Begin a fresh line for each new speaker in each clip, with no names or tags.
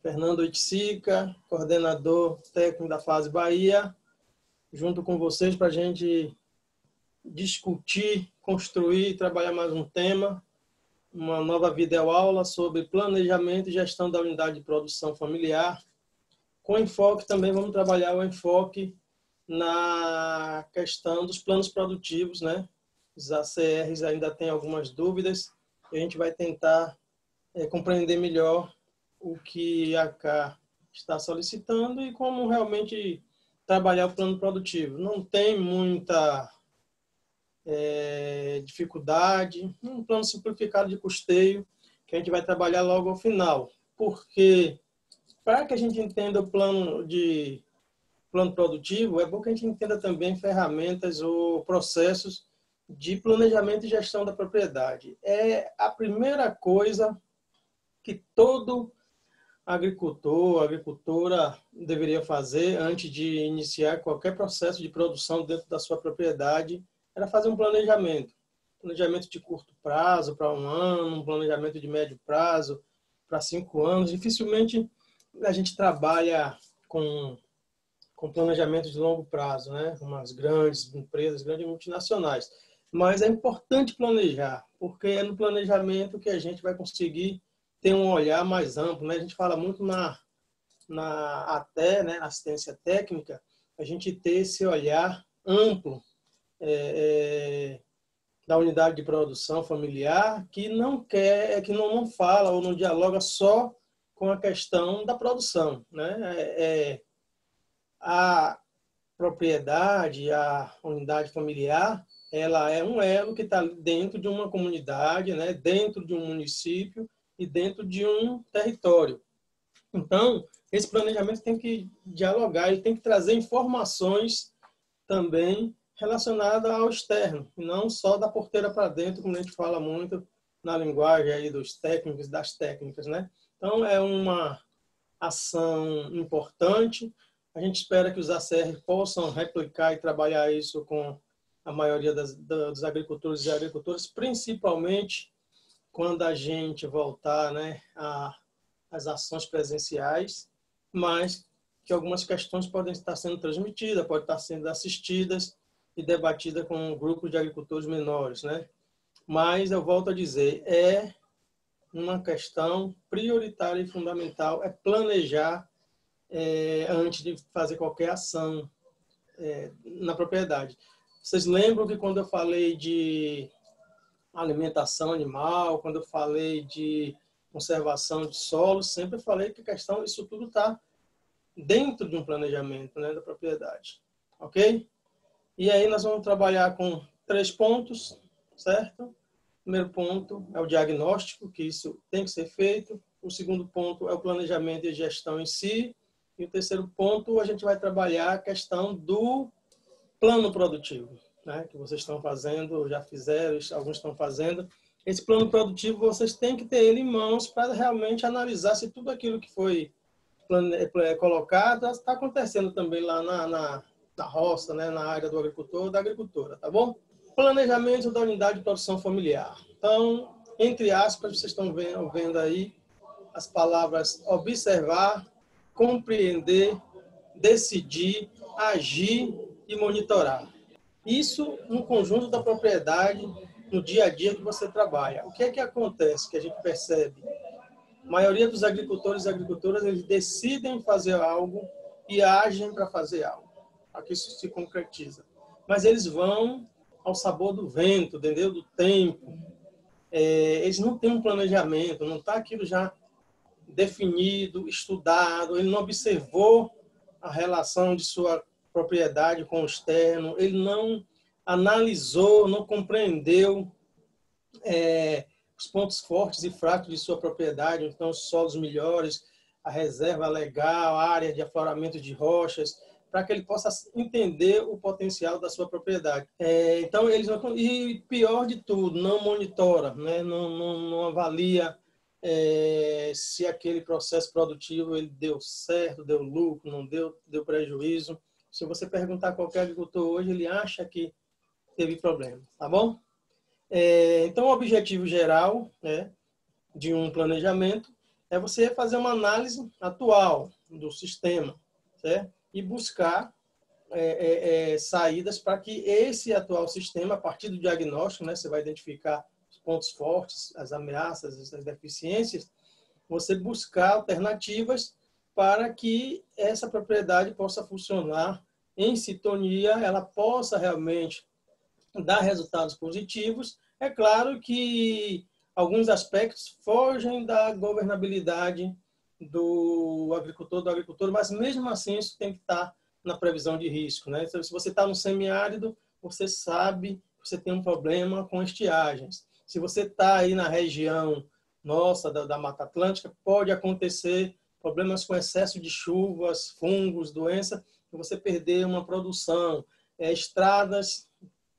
Fernando Oiticica, coordenador técnico da Fase Bahia, junto com vocês para a gente discutir, construir e trabalhar mais um tema, uma nova videoaula sobre planejamento e gestão da unidade de produção familiar. Com enfoque também, vamos trabalhar o enfoque na questão dos planos produtivos, né? Os ACRs ainda tem algumas dúvidas, a gente vai tentar compreender melhor o que a AK está solicitando e como realmente trabalhar o plano produtivo. Não tem muita dificuldade, um plano simplificado de custeio que a gente vai trabalhar logo ao final, porque para que a gente entenda o plano produtivo, é bom que a gente entenda também ferramentas ou processos de planejamento e gestão da propriedade. É a primeira coisa que todo agricultor, agricultora deveria fazer antes de iniciar qualquer processo de produção dentro da sua propriedade, era fazer um planejamento. Planejamento de curto prazo, para 1 ano, um planejamento de médio prazo, para 5 anos. Dificilmente a gente trabalha com planejamento de longo prazo, né? Com umas grandes empresas, grandes multinacionais. Mas é importante planejar, porque é no planejamento que a gente vai conseguir ter um olhar mais amplo, né? A gente fala muito até, né, na assistência técnica, a gente ter esse olhar amplo da unidade de produção familiar, que não fala ou não dialoga só com a questão da produção, né? A propriedade, a unidade familiar, ela é um elo que está dentro de uma comunidade, né? Dentro de um município e dentro de um território. Então, esse planejamento tem que dialogar, ele tem que trazer informações também relacionadas ao externo, e não só da porteira para dentro, como a gente fala muito na linguagem aí dos técnicos, das técnicas, né? Então, é uma ação importante. A gente espera que os ACR possam replicar e trabalhar isso com a maioria dos agricultores e agricultoras, principalmente quando a gente voltar, né, às ações presenciais, mas que algumas questões podem estar sendo transmitidas, podem estar sendo assistidas e debatidas com grupos de agricultores menores, né? Mas eu volto a dizer, é uma questão prioritária e fundamental, é planejar antes de fazer qualquer ação na propriedade. Vocês lembram que quando eu falei de alimentação animal, quando eu falei de conservação de solos, sempre falei que a questão, isso tudo está dentro de um planejamento, né, da propriedade. Ok? E aí nós vamos trabalhar com 3 pontos, certo? O primeiro ponto é o diagnóstico, que isso tem que ser feito. O segundo ponto é o planejamento e gestão em si. E o terceiro ponto, a gente vai trabalhar a questão do plano produtivo, né, que vocês estão fazendo, já fizeram, alguns estão fazendo. Esse plano produtivo, vocês têm que ter ele em mãos para realmente analisar se tudo aquilo que foi colocado está acontecendo também lá na roça, né, na área do agricultor ou da agricultora, tá bom? Planejamento da unidade de produção familiar. Então, entre aspas, vocês estão vendo aí as palavras observar, compreender, decidir, agir e monitorar. Isso no conjunto da propriedade, no dia a dia que você trabalha. O que é que acontece, que a gente percebe? A maioria dos agricultores e agricultoras, eles decidem fazer algo e agem para fazer algo. Aqui isso se concretiza. Mas eles vão ao sabor do vento, entendeu? Do tempo. Eles não têm um planejamento, não está aquilo já definido, estudado, ele não observou a relação de sua propriedade com o externo, ele não analisou, não compreendeu os pontos fortes e fracos de sua propriedade, então os solos melhores, a reserva legal, a área de afloramento de rochas, para que ele possa entender o potencial da sua propriedade. Então, eles não, e pior de tudo, não monitora, né? Não avalia se aquele processo produtivo ele deu certo, deu lucro, não deu prejuízo. Se você perguntar a qualquer agricultor hoje, ele acha que teve problema, tá bom? Então, o objetivo geral, né, de um planejamento é você fazer uma análise atual do sistema, certo? E buscar saídas para que esse atual sistema, a partir do diagnóstico, né, você vai identificar os pontos fortes, as ameaças, as deficiências, você buscar alternativas para que essa propriedade possa funcionar em sintonia, ela possa realmente dar resultados positivos. É claro que alguns aspectos fogem da governabilidade do agricultor, mas mesmo assim isso tem que estar na previsão de risco, né? Então, se você está no semiárido, você sabe que você tem um problema com estiagens. Se você está aí na região nossa, da Mata Atlântica, pode acontecer problemas com excesso de chuvas, fungos, doença, e você perder uma produção. Estradas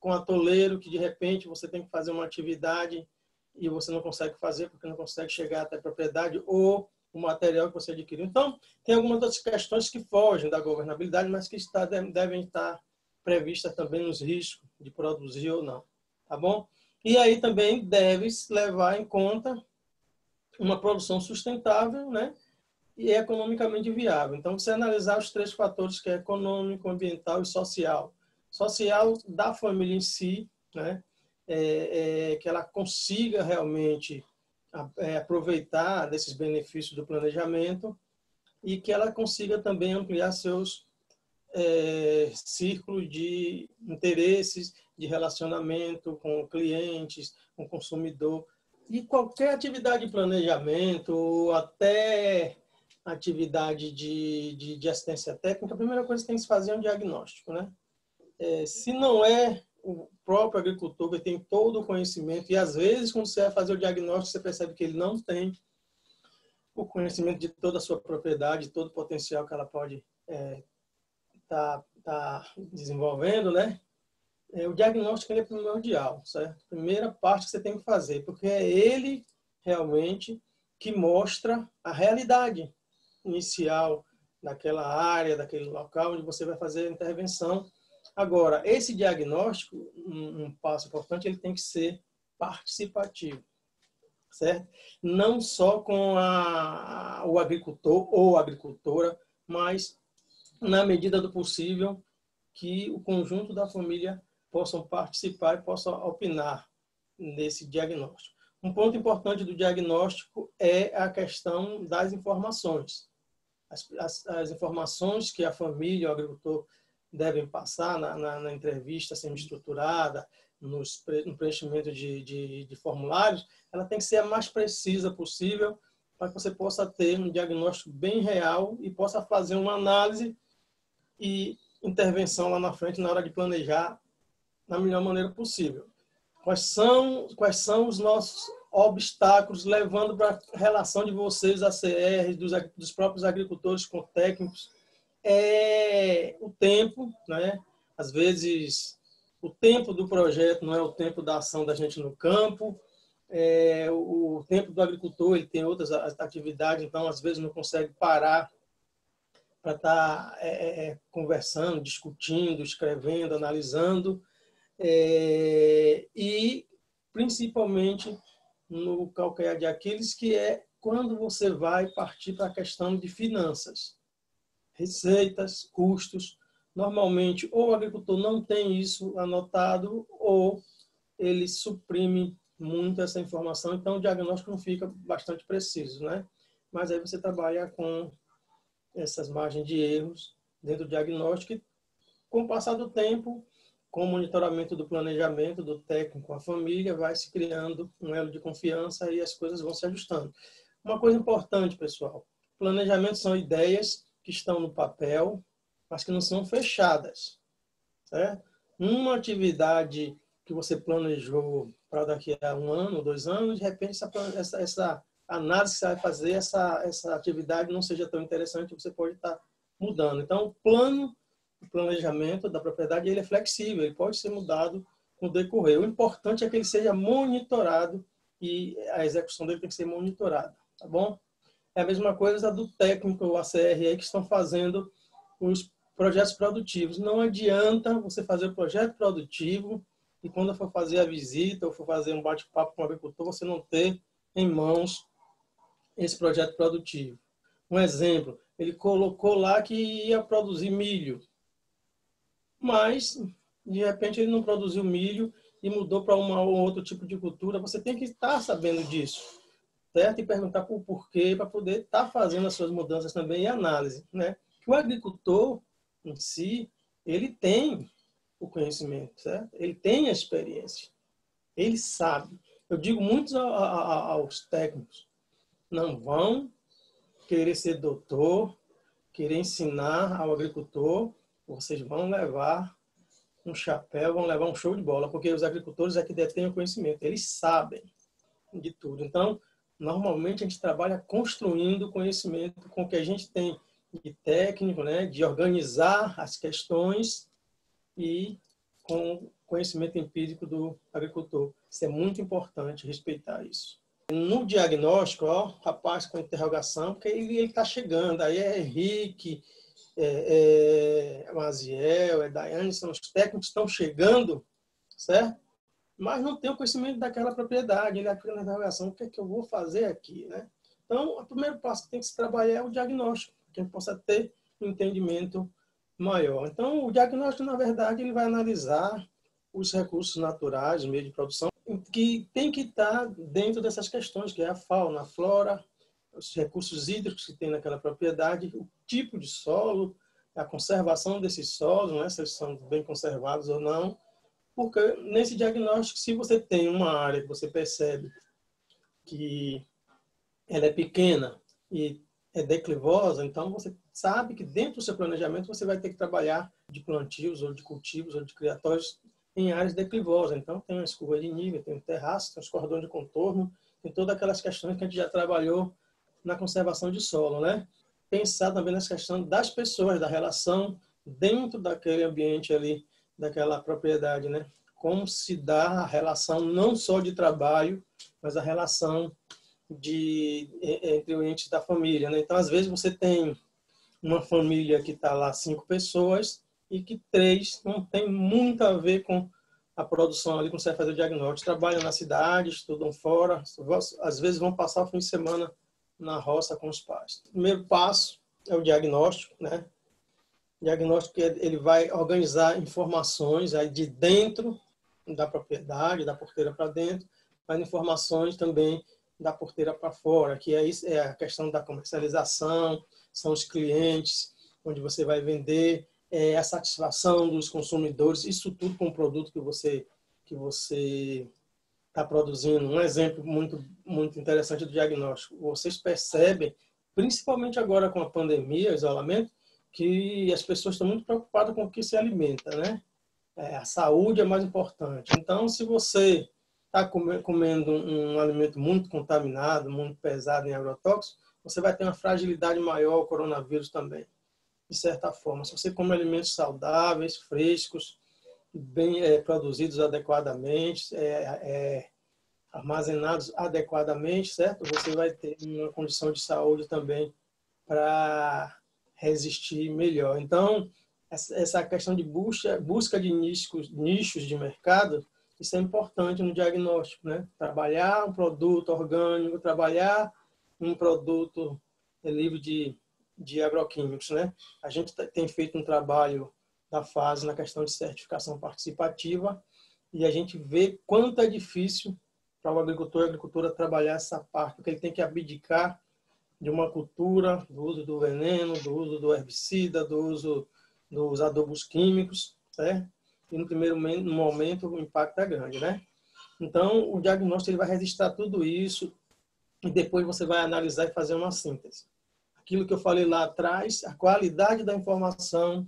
com atoleiro, que de repente você tem que fazer uma atividade e você não consegue fazer porque não consegue chegar até a propriedade ou o material que você adquiriu. Então, tem algumas outras questões que fogem da governabilidade, mas que devem estar previstas também nos riscos de produzir ou não. Tá bom? E aí também deve levar em conta uma produção sustentável, né? E economicamente viável. Então, você analisar os 3 fatores, que é econômico, ambiental e social. Social da família em si, né? Que ela consiga realmente aproveitar desses benefícios do planejamento e que ela consiga também ampliar seus círculos de interesses, de relacionamento com clientes, com consumidor. E qualquer atividade de planejamento, até atividade de assistência técnica, a primeira coisa que tem que se fazer é um diagnóstico, né? Se não é o próprio agricultor que tem todo o conhecimento, e às vezes, quando você vai fazer o diagnóstico, você percebe que ele não tem o conhecimento de toda a sua propriedade, todo o potencial que ela pode tá desenvolvendo, né? O diagnóstico ele é primordial, certo? Primeira parte que você tem que fazer, porque é ele realmente que mostra a realidade inicial daquela área, daquele local onde você vai fazer a intervenção. Agora, esse diagnóstico, um passo importante, ele tem que ser participativo, certo? Não só com o agricultor ou agricultora, mas, na medida do possível, que o conjunto da família possam participar e possam opinar nesse diagnóstico. Um ponto importante do diagnóstico é a questão das informações. As informações que a família, o agricultor, devem passar na entrevista semi-estruturada, no preenchimento de formulários, ela tem que ser a mais precisa possível para que você possa ter um diagnóstico bem real e possa fazer uma análise e intervenção lá na frente na hora de planejar da melhor maneira possível. Quais são os nossos obstáculos levando para a relação de vocês, ACR, dos próprios agricultores com técnicos? O tempo, né? Às vezes, o tempo do projeto não é o tempo da ação da gente no campo. O tempo do agricultor, ele tem outras atividades, então, às vezes, não consegue parar para estar conversando, discutindo, escrevendo, analisando. E, principalmente, no calcanhar de Aquiles, que é quando você vai partir para a questão de finanças, receitas, custos. Normalmente, ou o agricultor não tem isso anotado, ou ele suprime muito essa informação, então o diagnóstico não fica bastante preciso, né? Mas aí você trabalha com essas margens de erros dentro do diagnóstico e, com o passar do tempo, com o monitoramento do planejamento, do técnico, a família, vai se criando um elo de confiança e as coisas vão se ajustando. Uma coisa importante, pessoal, planejamento são ideias que estão no papel, mas que não são fechadas, certo? Uma atividade que você planejou para daqui a 1 ano, 2 anos, de repente essa análise que você vai fazer, essa atividade não seja tão interessante, você pode estar mudando. Então, o planejamento da propriedade ele é flexível, ele pode ser mudado no decorrer. O importante é que ele seja monitorado e a execução dele tem que ser monitorada, tá bom? É a mesma coisa do técnico, o ACR, que estão fazendo os projetos produtivos. Não adianta você fazer o projeto produtivo e quando for fazer a visita ou for fazer um bate-papo com o agricultor, você não ter em mãos esse projeto produtivo. Um exemplo, ele colocou lá que ia produzir milho, mas, de repente, ele não produziu milho e mudou para um outro tipo de cultura. Você tem que estar sabendo disso, certo? E perguntar por porquê, para poder estar fazendo as suas mudanças também e análise, né? O agricultor, em si, ele tem o conhecimento, certo? Ele tem a experiência, ele sabe. Eu digo muitos aos técnicos, não vão querer ser doutor, querer ensinar ao agricultor, vocês vão levar um chapéu, vão levar um show de bola, porque os agricultores é que detêm o conhecimento, eles sabem de tudo. Então, normalmente a gente trabalha construindo conhecimento com o que a gente tem de técnico, né, de organizar as questões e com conhecimento empírico do agricultor. Isso é muito importante, respeitar isso. No diagnóstico, ó, rapaz com interrogação, porque ele está chegando, aí é Henrique, Maziel, Daiane, são os técnicos que estão chegando, certo? Mas não tem o conhecimento daquela propriedade, ele aquela interrogação, o que é que eu vou fazer aqui, né? Então, o primeiro passo que tem que se trabalhar é o diagnóstico, que a gente possa ter um entendimento maior. Então, o diagnóstico, na verdade, ele vai analisar os recursos naturais, os meios de produção, que tem que estar dentro dessas questões, que é a fauna, a flora, os recursos hídricos que tem naquela propriedade, o tipo de solo, a conservação desses solos, né, se eles são bem conservados ou não, porque nesse diagnóstico, se você tem uma área que você percebe que ela é pequena e é declivosa, então você sabe que dentro do seu planejamento você vai ter que trabalhar de plantios ou de cultivos ou de criatórios em áreas declivosas. Então tem as curvas de nível, tem o terraço, tem os cordões de contorno, tem todas aquelas questões que a gente já trabalhou na conservação de solo, né? Pensar também nessa questão das pessoas, da relação dentro daquele ambiente ali, daquela propriedade, né? Como se dá a relação não só de trabalho, mas a relação entre os entes da família, né? Então, às vezes, você tem uma família que está lá 5 pessoas e que 3 não tem muito a ver com a produção ali, quando você vai fazer o diagnóstico. Trabalham na cidade, estudam fora, às vezes vão passar o fim de semana na roça com os pais. O primeiro passo é o diagnóstico, né? O diagnóstico, ele vai organizar informações aí de dentro da propriedade, da porteira para dentro, mas informações também da porteira para fora, que é a questão da comercialização, são os clientes, onde você vai vender, a satisfação dos consumidores, isso tudo com o produto que você está produzindo. Um exemplo muito interessante do diagnóstico. Vocês percebem, principalmente agora com a pandemia, o isolamento, que as pessoas estão muito preocupadas com o que se alimenta, né? A saúde é mais importante. Então, se você está comendo um alimento muito contaminado, muito pesado em agrotóxicos, você vai ter uma fragilidade maior ao coronavírus também, de certa forma. Se você come alimentos saudáveis, frescos, bem produzidos adequadamente, armazenados adequadamente, certo? Você vai ter uma condição de saúde também para resistir melhor. Então, essa questão de busca de nichos de mercado, isso é importante no diagnóstico, né? Trabalhar um produto orgânico, trabalhar um produto livre de agroquímicos, né? A gente tem feito um trabalho da fase na questão de certificação participativa e a gente vê quanto é difícil para o agricultor e a agricultura trabalhar essa parte, porque ele tem que abdicar de uma cultura, do uso do veneno, do uso do herbicida, do uso dos adubos químicos, certo? E no primeiro momento o impacto é grande, né? Então, o diagnóstico ele vai registrar tudo isso e depois você vai analisar e fazer uma síntese. Aquilo que eu falei lá atrás, a qualidade da informação,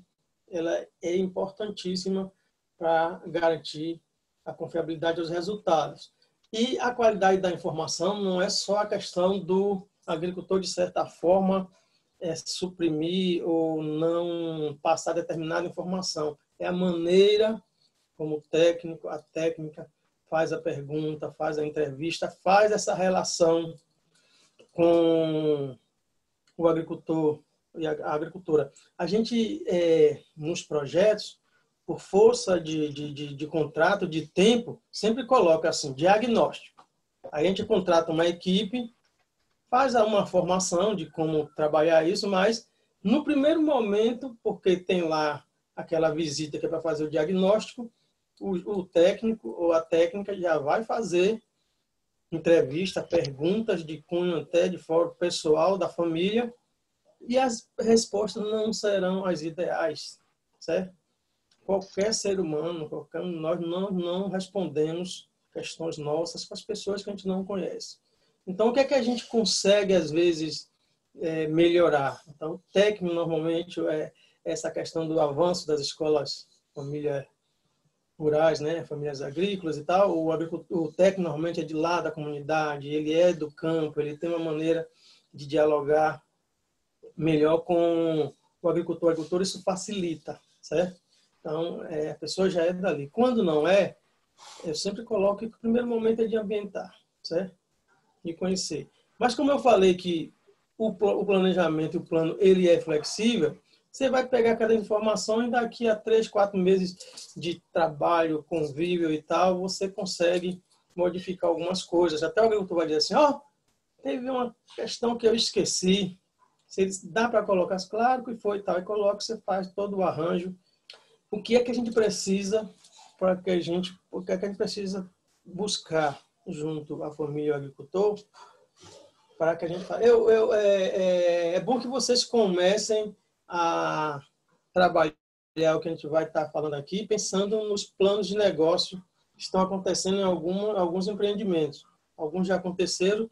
ela é importantíssima para garantir a confiabilidade dos resultados. E a qualidade da informação não é só a questão do agricultor, de certa forma, suprimir ou não passar determinada informação. É a maneira como a técnica faz a pergunta, faz a entrevista, faz essa relação com o agricultor e a agricultura. A gente, nos projetos, por força de contrato, de tempo, sempre coloca assim, diagnóstico. A gente contrata uma equipe faz uma formação de como trabalhar isso, mas no primeiro momento, porque tem lá aquela visita que é para fazer o diagnóstico, o técnico ou a técnica já vai fazer entrevista, perguntas de cunho até de fora pessoal da família, e as respostas não serão as ideais, certo? Qualquer ser humano, nós não respondemos questões nossas para as pessoas que a gente não conhece. Então, o que é que a gente consegue, às vezes, melhorar? Então, o técnico, normalmente, é essa questão do avanço das escolas famílias rurais, né? Famílias agrícolas e tal. O técnico, normalmente, é de lá da comunidade, ele é do campo, ele tem uma maneira de dialogar melhor com o agricultor. O agricultor, isso facilita, certo? Então, a pessoa já é dali. Quando não é, eu sempre coloco que o primeiro momento é de ambientar, certo? De conhecer. Mas como eu falei que o planejamento e o plano ele é flexível, você vai pegar cada informação e daqui a 3, 4 meses de trabalho, convívio e tal, você consegue modificar algumas coisas. Até o agricultor vai dizer assim, ó, teve uma questão que eu esqueci. Se dá para colocar, claro que foi tal, e coloca, você faz todo o arranjo. O que é que a gente precisa para que a gente, o que é que a gente precisa buscar junto à família e ao agricultor para que a gente fale. É bom que vocês comecem a trabalhar o que a gente vai estar falando aqui, pensando nos planos de negócio que estão acontecendo em alguns empreendimentos. Alguns já aconteceram,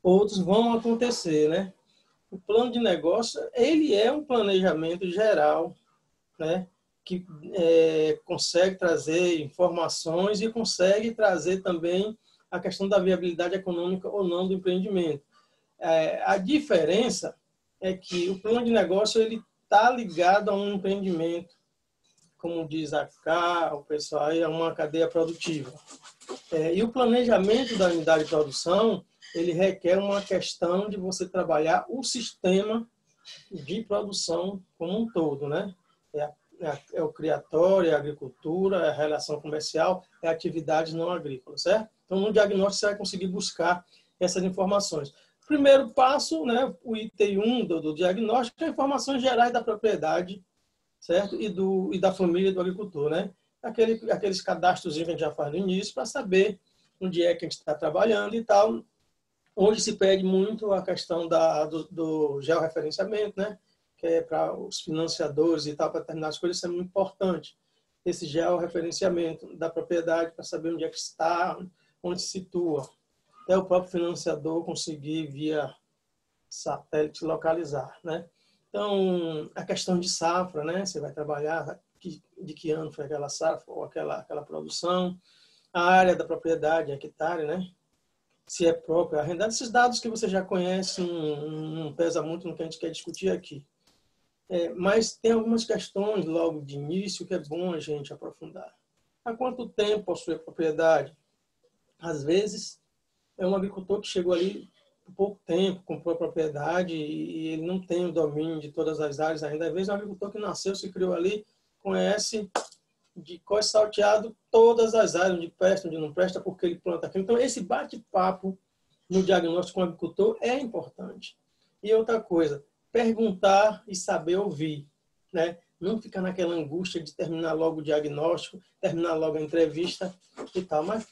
outros vão acontecer, né? O plano de negócio, ele é um planejamento geral, né? Que consegue trazer informações e consegue trazer também a questão da viabilidade econômica ou não do empreendimento. A diferença é que o plano de negócio ele está ligado a um empreendimento, como diz a cá, o pessoal aí, é uma cadeia produtiva. E o planejamento da unidade de produção, ele requer uma questão de você trabalhar o sistema de produção como um todo, né? É o criatório, é a agricultura, é a relação comercial, é a atividade não agrícola, certo? Então, no diagnóstico, você vai conseguir buscar essas informações. Primeiro passo, né, o item 1 do diagnóstico, é informações gerais da propriedade, certo? E da família do agricultor, né? Aqueles cadastros que a gente já faz no início para saber onde é que a gente está trabalhando e tal. Hoje se pede muito a questão do georreferenciamento, né? Que é para os financiadores e tal, para determinadas coisas, isso é muito importante. Esse georreferenciamento da propriedade para saber onde é que está, onde se situa. Até o próprio financiador conseguir, via satélite, localizar, né? Então, a questão de safra, né? Você vai trabalhar de que ano foi aquela safra ou aquela produção, a área da propriedade, hectare, né? Se é própria, arrendada. Esses dados que você já conhece não pesa muito no que a gente quer discutir aqui. Mas tem algumas questões logo de início que é bom a gente aprofundar. Há quanto tempo possui a propriedade? Às vezes, é um agricultor que chegou ali por pouco tempo, comprou a propriedade e ele não tem o domínio de todas as áreas ainda. Às vezes, é um agricultor que nasceu, se criou ali, conhece de cós salteado todas as áreas, onde presta, onde não presta, porque ele planta aquilo. Então, esse bate-papo no diagnóstico com o agricultor é importante. E outra coisa, perguntar e saber ouvir, né? Não ficar naquela angústia de terminar logo o diagnóstico, terminar logo a entrevista e tal, mas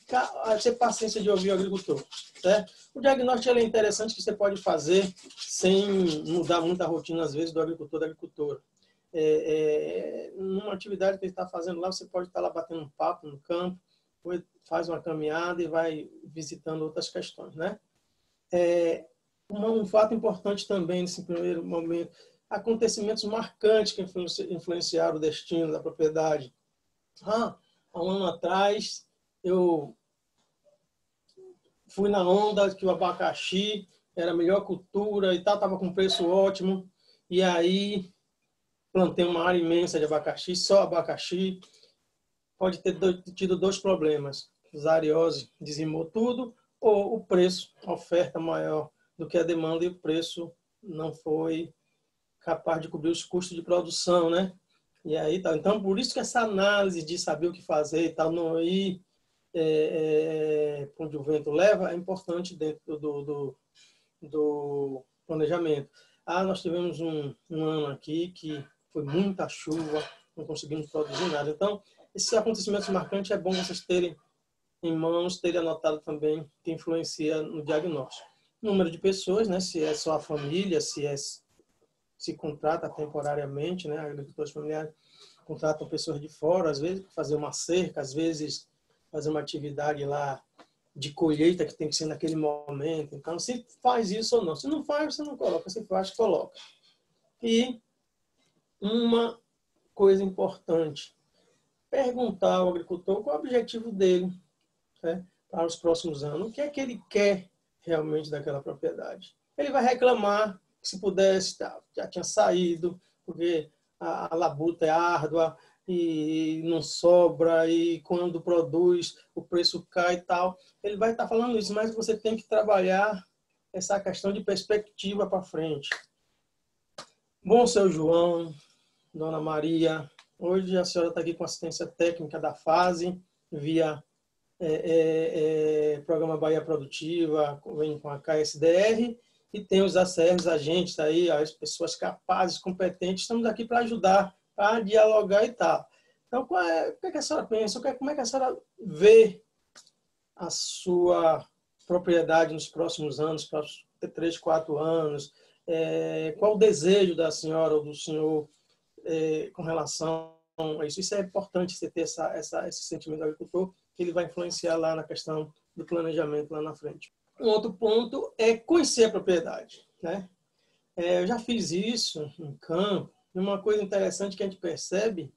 ter paciência de ouvir o agricultor, certo? O diagnóstico é interessante que você pode fazer sem mudar muito a rotina, às vezes, do agricultor, da agricultora. Numa atividade que ele está fazendo lá, você pode estar lá batendo um papo no campo, faz uma caminhada e vai visitando outras questões, né? Um fato importante também nesse primeiro momento, acontecimentos marcantes que influenciaram o destino da propriedade. Há um ano atrás, eu fui na onda que o abacaxi era a melhor cultura e tal, estava com preço ótimo, e aí plantei uma área imensa de abacaxi, só abacaxi. Pode ter tido dois problemas. A ariose dizimou tudo, ou o preço, a oferta maior do que a demanda e o preço não foi capaz de cobrir os custos de produção, né? E aí, tá. Então, por isso que essa análise de saber o que fazer e tal, não ir onde o vento leva, é importante dentro do planejamento. Nós tivemos um ano aqui que foi muita chuva, não conseguimos produzir nada. Então, esses acontecimentos marcantes é bom vocês terem em mãos, terem anotado também que influencia no diagnóstico. Número de pessoas, né? Se é só a família, se contrata temporariamente, né? Agricultores familiares contratam pessoas de fora, às vezes fazer uma cerca, às vezes fazer uma atividade lá de colheita que tem que ser naquele momento. Então, se faz isso ou não. Se não faz, você não coloca. Se faz, coloca. E uma coisa importante, perguntar ao agricultor qual é o objetivo dele, né, para os próximos anos. O que é que ele quer realmente daquela propriedade? Ele vai reclamar que se pudesse, já tinha saído, porque a labuta é árdua e não sobra, e quando produz o preço cai e tal. Ele vai estar falando isso, mas você tem que trabalhar essa questão de perspectiva para frente. Bom, seu João, Dona Maria, hoje a senhora está aqui com assistência técnica da FASE, via Programa Bahia Produtiva, vem com a KSDR, e tem os ACRs, agentes aí, as pessoas capazes, competentes, estamos aqui para ajudar, para dialogar e tal. Então, o que é que a senhora pensa? Como é que a senhora vê a sua propriedade nos próximos anos, próximos 3, 4 anos? Qual o desejo da senhora ou do senhor com relação a isso? Isso é importante, você ter esse sentimento do agricultor, que ele vai influenciar lá na questão do planejamento lá na frente. Um outro ponto é conhecer a propriedade, né? Eu já fiz isso em campo, e uma coisa interessante que a gente percebe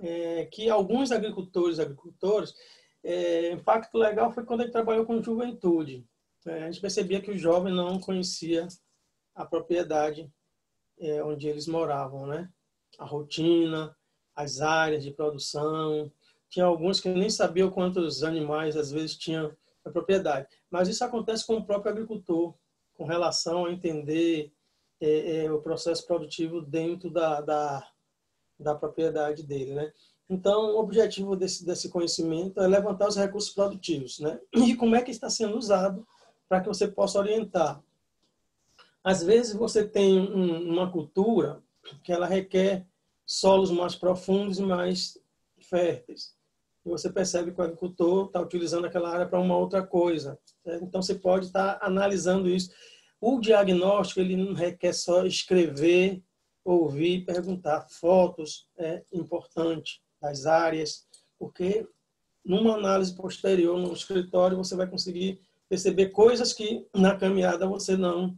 é que alguns agricultores, impacto legal foi quando a gente trabalhou com juventude. A gente percebia que o jovem não conhecia a propriedade onde eles moravam, né? A rotina, as áreas de produção. Tinha alguns que nem sabiam quantos animais, às vezes, tinham na propriedade. Mas isso acontece com o próprio agricultor, com relação a entender o processo produtivo dentro da propriedade dele, né? Então, o objetivo desse conhecimento é levantar os recursos produtivos, né? E como é que está sendo usado para que você possa orientar. Às vezes, você tem uma cultura que ela requer solos mais profundos e mais férteis. E você percebe que o agricultor está utilizando aquela área para uma outra coisa. Certo? Então, você pode estar analisando isso. O diagnóstico, ele não requer só escrever, ouvir, perguntar. Fotos é importante das áreas, porque numa análise posterior, no escritório, você vai conseguir perceber coisas que na caminhada você não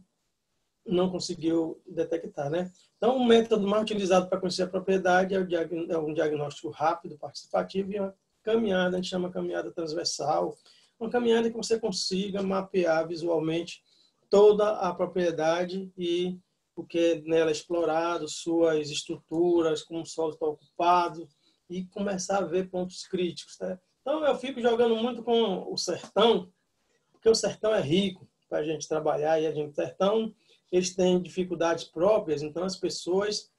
conseguiu detectar, né? Então, o método mais utilizado para conhecer a propriedade é um diagnóstico rápido, participativo, e uma caminhada, a gente chama caminhada transversal, uma caminhada que você consiga mapear visualmente toda a propriedade e o que é nela explorado, suas estruturas, como o solo está ocupado, e começar a ver pontos críticos. Tá? Então, eu fico jogando muito com o sertão, porque o sertão é rico para a gente trabalhar, e o sertão, eles têm dificuldades próprias, então as pessoas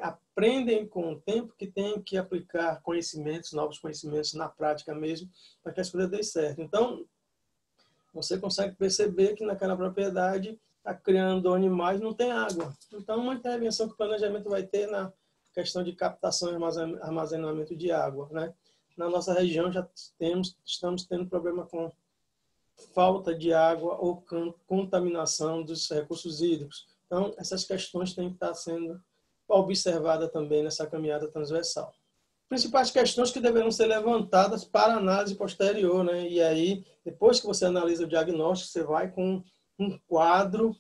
aprendem com o tempo que tem que aplicar conhecimentos, novos conhecimentos na prática mesmo, para que as coisas dêem certo. Então, você consegue perceber que naquela propriedade está criando animais, não tem água. Então, uma intervenção que o planejamento vai ter na questão de captação e armazenamento de água, né? Na nossa região já estamos tendo problema com falta de água ou contaminação dos recursos hídricos. Então, essas questões têm que estar sendo observadas também nessa caminhada transversal. Principais questões que deverão ser levantadas para análise posterior, né? E aí, depois que você analisa o diagnóstico, você vai com um quadro,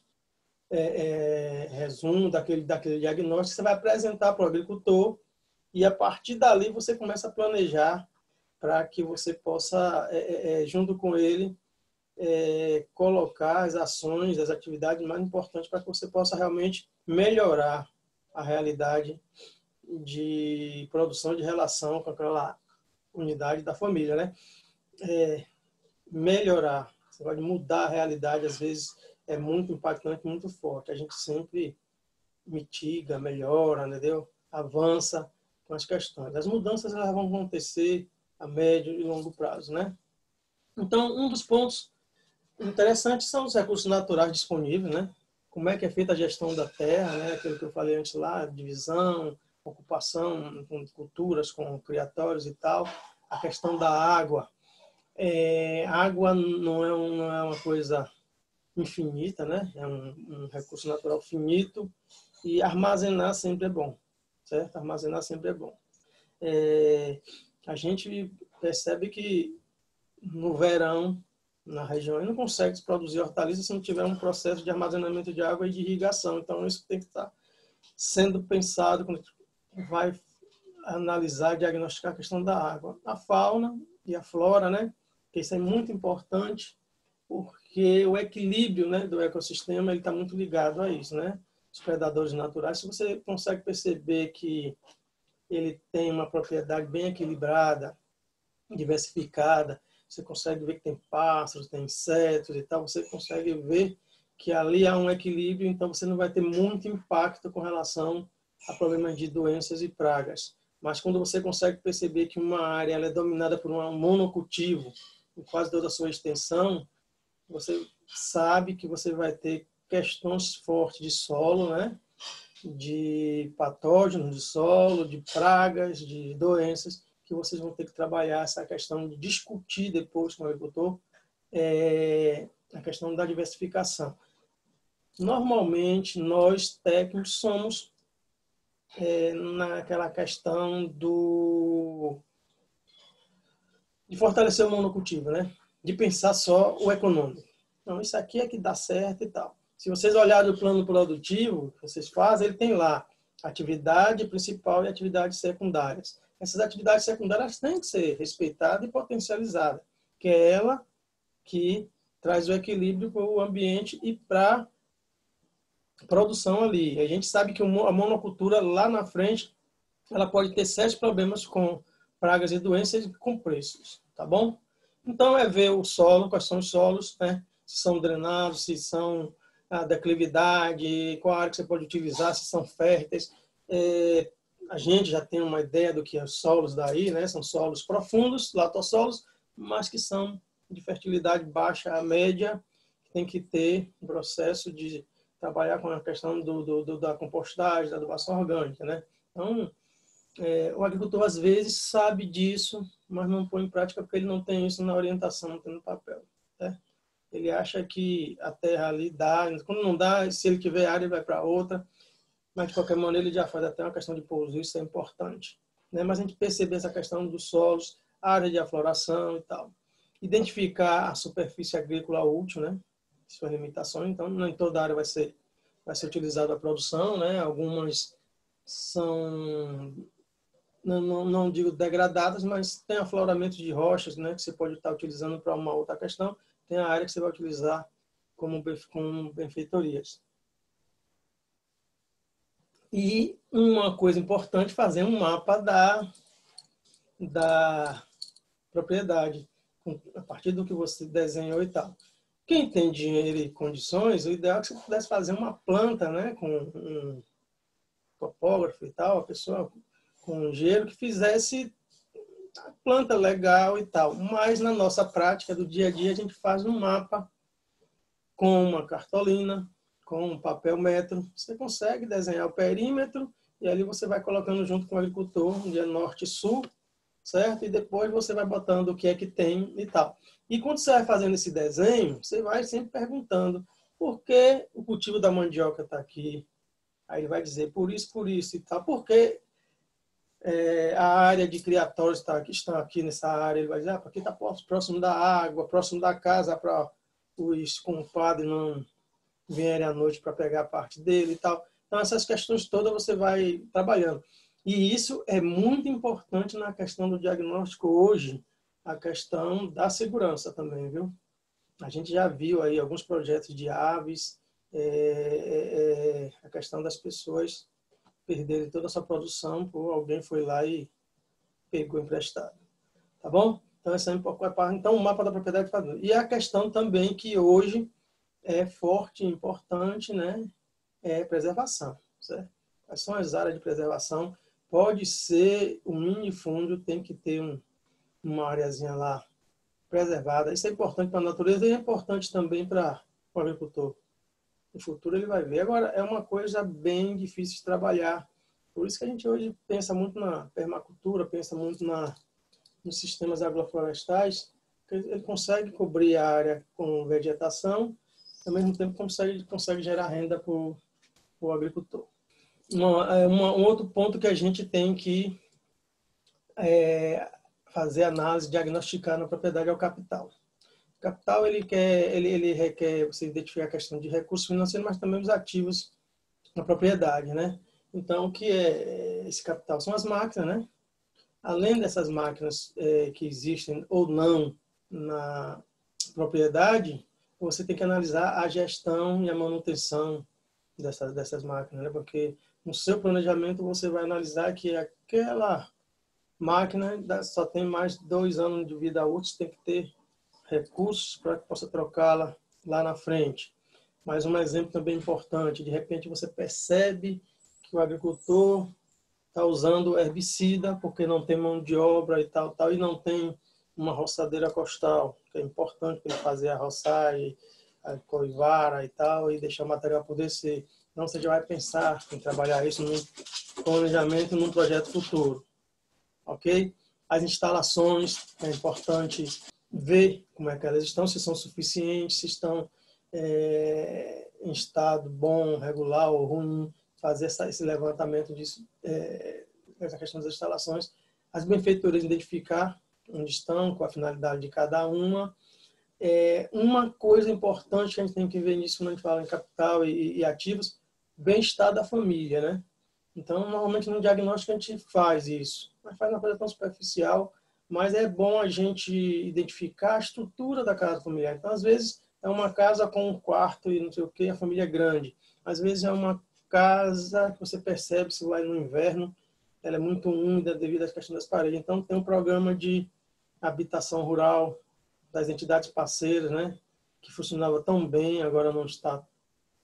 resumo daquele diagnóstico, você vai apresentar para o agricultor, e a partir dali você começa a planejar para que você possa, junto com ele, colocar as ações, as atividades mais importantes para que você possa realmente melhorar a realidade de produção de relação com aquela unidade da família, né? Melhorar, você pode mudar a realidade, às vezes é muito impactante, muito forte. A gente sempre mitiga, melhora, entendeu? Avança com as questões. As mudanças elas vão acontecer a médio e longo prazo, né? Então, um dos pontos interessante são os recursos naturais disponíveis, né? Como é que é feita a gestão da terra, né? Aquilo que eu falei antes lá, divisão, ocupação com culturas, com criatórios e tal. A questão da água. Água não é uma coisa infinita, né? É um recurso natural finito e armazenar sempre é bom, certo? Armazenar sempre é bom. A gente percebe que no verão, na região, não consegue produzir hortaliças se não tiver um processo de armazenamento de água e de irrigação. Então, isso tem que estar sendo pensado quando vai analisar e diagnosticar a questão da água. A fauna e a flora, né? Que isso é muito importante, porque o equilíbrio, né, do ecossistema ele está muito ligado a isso, né? Os predadores naturais, se você consegue perceber que ele tem uma propriedade bem equilibrada, diversificada, você consegue ver que tem pássaros, tem insetos e tal, você consegue ver que ali há um equilíbrio, então você não vai ter muito impacto com relação a problemas de doenças e pragas. Mas quando você consegue perceber que uma área ela é dominada por um monocultivo em quase toda a sua extensão, você sabe que você vai ter questões fortes de solo, né? De patógenos de solo, de pragas, de doenças, que vocês vão ter que trabalhar essa questão de discutir depois com o agricultor a questão da diversificação. Normalmente, nós técnicos somos naquela questão de fortalecer o monocultivo, né? De pensar só o econômico. Então, isso aqui é que dá certo e tal. Se vocês olharem o plano produtivo que vocês fazem, ele tem lá atividade principal e atividades secundárias. Essas atividades secundárias têm que ser respeitadas e potencializadas, que é ela que traz o equilíbrio para o ambiente e para a produção ali. A gente sabe que a monocultura lá na frente ela pode ter sérios problemas com pragas e doenças e com preços, tá bom? Então é ver o solo, quais são os solos, né? Se são drenados, se são a declividade, qual área que você pode utilizar, se são férteis. A gente já tem uma ideia do que os solos daí, né? São solos profundos, latossolos, mas que são de fertilidade baixa a média, tem que ter um processo de trabalhar com a questão da compostagem, da adubação orgânica, né? Então, o agricultor às vezes sabe disso, mas não põe em prática porque ele não tem isso na orientação, não tem no papel, né? Ele acha que a terra ali dá, quando não dá, se ele tiver área, ele vai para outra, mas de qualquer maneira ele já faz até uma questão de pouso, isso é importante, né? Mas a gente perceber essa questão dos solos, área de afloração e tal. Identificar a superfície agrícola útil, né? Suas limitações, então nem toda área vai ser utilizada a produção, né? Algumas são não digo degradadas, mas tem afloramento de rochas, né, que você pode estar utilizando para uma outra questão. Tem a área que você vai utilizar como benfeitorias. E uma coisa importante, fazer um mapa da propriedade, a partir do que você desenhou e tal. Quem tem dinheiro e condições, o ideal é que você pudesse fazer uma planta, né, com um topógrafo e tal, a pessoa com um engenheiro que fizesse a planta legal e tal. Mas na nossa prática do dia a dia, a gente faz um mapa com uma cartolina, com um papel metro. Você consegue desenhar o perímetro e ali você vai colocando junto com o agricultor, um dia norte e sul, certo? E depois você vai botando o que é que tem e tal. E quando você vai fazendo esse desenho, você vai sempre perguntando por que o cultivo da mandioca está aqui. Aí ele vai dizer por isso e tal. Por que a área de criatórios estão aqui nessa área? Ele vai dizer, porque está próximo da água, próximo da casa, para os compadres não vierem à noite para pegar a parte dele e tal. Então, essas questões todas você vai trabalhando. E isso é muito importante na questão do diagnóstico hoje, a questão da segurança também, viu? A gente já viu aí alguns projetos de aves, a questão das pessoas perderem toda a sua produção por alguém foi lá e pegou emprestado. Tá bom? Então, essa é um pouco a parte. Então, o mapa da propriedade fazenda. E a questão também que hoje é forte e importante, né? É preservação, certo? Quais são as áreas de preservação? Pode ser um minifúndio, tem que ter uma areazinha lá preservada. Isso é importante para a natureza e é importante também para o agricultor. No futuro ele vai ver. Agora, é uma coisa bem difícil de trabalhar. Por isso que a gente hoje pensa muito na permacultura, pensa muito nos sistemas agroflorestais, que ele consegue cobrir a área com vegetação, ao mesmo tempo consegue gerar renda para o agricultor. Um outro ponto que a gente tem que fazer análise, diagnosticar na propriedade é o capital. O capital ele requer você identificar a questão de recursos financeiros, mas também os ativos na propriedade, né? Então, o que é esse capital? São as máquinas, né? Além dessas máquinas que existem ou não na propriedade, você tem que analisar a gestão e a manutenção dessas máquinas, né? Porque no seu planejamento você vai analisar que aquela máquina só tem mais 2 anos de vida útil, tem que ter recursos para que possa trocá-la lá na frente. Mas um exemplo também importante, de repente você percebe que o agricultor está usando herbicida porque não tem mão de obra e tal, e não tem uma roçadeira costal, que é importante para ele fazer a roçagem, a coivara e tal, e deixar o material apodrecer. Então você já vai pensar em trabalhar isso no planejamento, num projeto futuro. Ok? As instalações, é importante ver como é que elas estão, se são suficientes, se estão em estado bom, regular ou ruim, fazer esse levantamento disso, essa questão das instalações, as benfeitorias identificar onde estão, com a finalidade de cada uma. Uma coisa importante que a gente tem que ver nisso quando a gente fala em capital e ativos, bem-estar da família, né? Então, normalmente no diagnóstico a gente faz isso, mas faz uma coisa tão superficial, mas é bom a gente identificar a estrutura da casa familiar. Então, às vezes, é uma casa com um quarto e não sei o que, a família é grande. Às vezes é uma casa que você percebe, se vai no inverno, ela é muito úmida devido às questões das paredes. Então, tem um programa de habitação rural das entidades parceiras, né, que funcionava tão bem, agora não está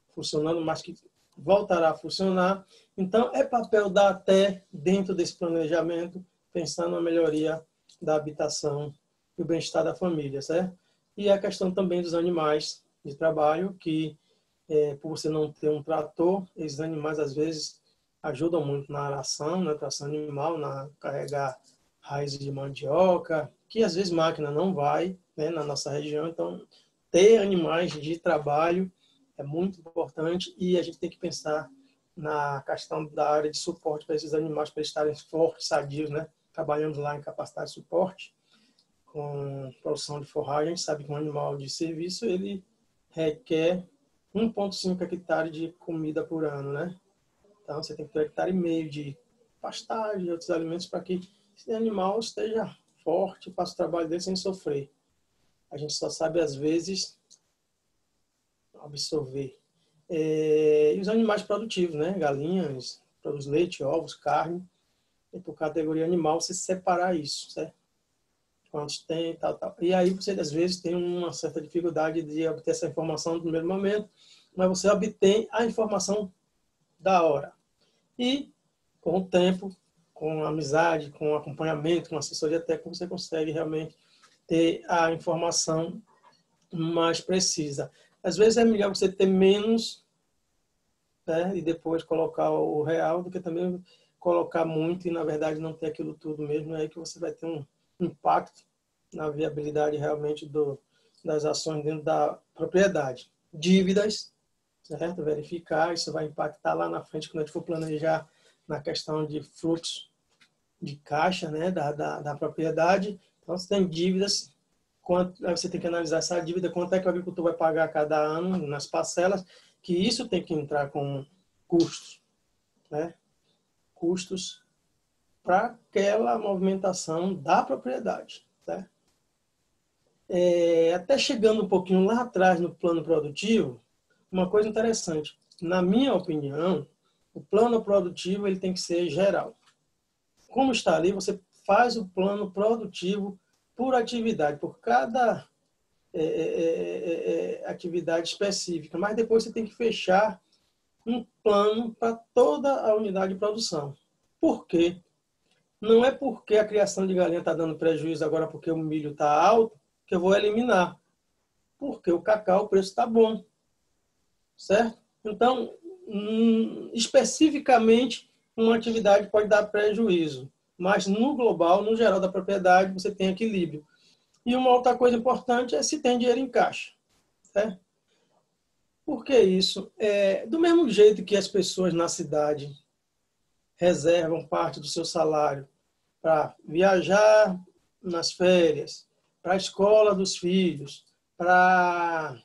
funcionando, mas que voltará a funcionar. Então, é papel da ATE, dentro desse planejamento, pensar na melhoria da habitação e o bem-estar da família, certo? E a questão também dos animais de trabalho, que por você não ter um trator, esses animais às vezes ajudam muito na aração, na tração animal, na carregar raízes de mandioca, que às vezes máquina não vai, né, na nossa região. Então, ter animais de trabalho é muito importante e a gente tem que pensar na questão da área de suporte para esses animais, para eles estarem fortes, sadios, né? Trabalhando lá em capacidade de suporte, com produção de forragem. A gente sabe que um animal de serviço, ele requer 1,5 hectare de comida por ano, né? Então, você tem que ter 1,5 hectare de pastagem e outros alimentos para que esse animal esteja forte e faça o trabalho dele sem sofrer. A gente só sabe, às vezes, absorver. E os animais produtivos, né? Galinhas, produz leite, ovos, carne. E por categoria animal, você separar isso, certo? Quantos tem, tal. E aí você, às vezes, tem uma certa dificuldade de obter essa informação no primeiro momento, mas você obtém a informação da hora. E, com o tempo, com a amizade, com o acompanhamento, com a assessoria técnica, você consegue realmente ter a informação mais precisa. Às vezes é melhor você ter menos, né, e depois colocar o real, do que também colocar muito e, na verdade, não ter aquilo tudo mesmo. É aí que você vai ter um impacto na viabilidade realmente das ações dentro da propriedade. Dívidas, certo? Verificar, isso vai impactar lá na frente quando a gente for planejar na questão de fluxo de caixa, né, da propriedade. Então, você tem dívidas, aí você tem que analisar essa dívida, quanto é que o agricultor vai pagar cada ano nas parcelas, que isso tem que entrar com custos, né? Custos para aquela movimentação da propriedade, né? Até chegando um pouquinho lá atrás no plano produtivo, uma coisa interessante, na minha opinião, o plano produtivo ele tem que ser geral. Como está ali, você faz o plano produtivo por atividade, por cada atividade específica, mas depois você tem que fechar um plano para toda a unidade de produção. Por quê? Não é porque a criação de galinha está dando prejuízo agora porque o milho está alto, que eu vou eliminar, porque o cacau, o preço está bom, certo? Então, especificamente, uma atividade pode dar prejuízo, mas no global, no geral da propriedade, você tem equilíbrio. E uma outra coisa importante é se tem dinheiro em caixa, certo? Por que isso? Do mesmo jeito que as pessoas na cidade reservam parte do seu salário para viajar nas férias, para a escola dos filhos, para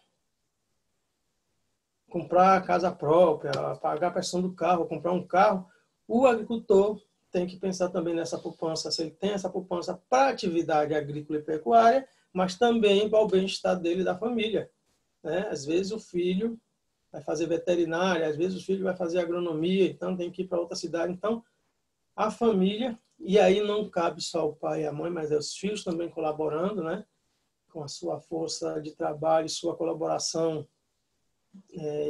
comprar a casa própria, pagar a prestação do carro, comprar um carro, o agricultor tem que pensar também nessa poupança, se ele tem essa poupança para atividade agrícola e pecuária, mas também para o bem-estar dele e da família, né? Às vezes o filho vai fazer veterinária, às vezes o filho vai fazer agronomia, então tem que ir para outra cidade. Então, a família, e aí não cabe só o pai e a mãe, mas é os filhos também colaborando, né? Com a sua força de trabalho, sua colaboração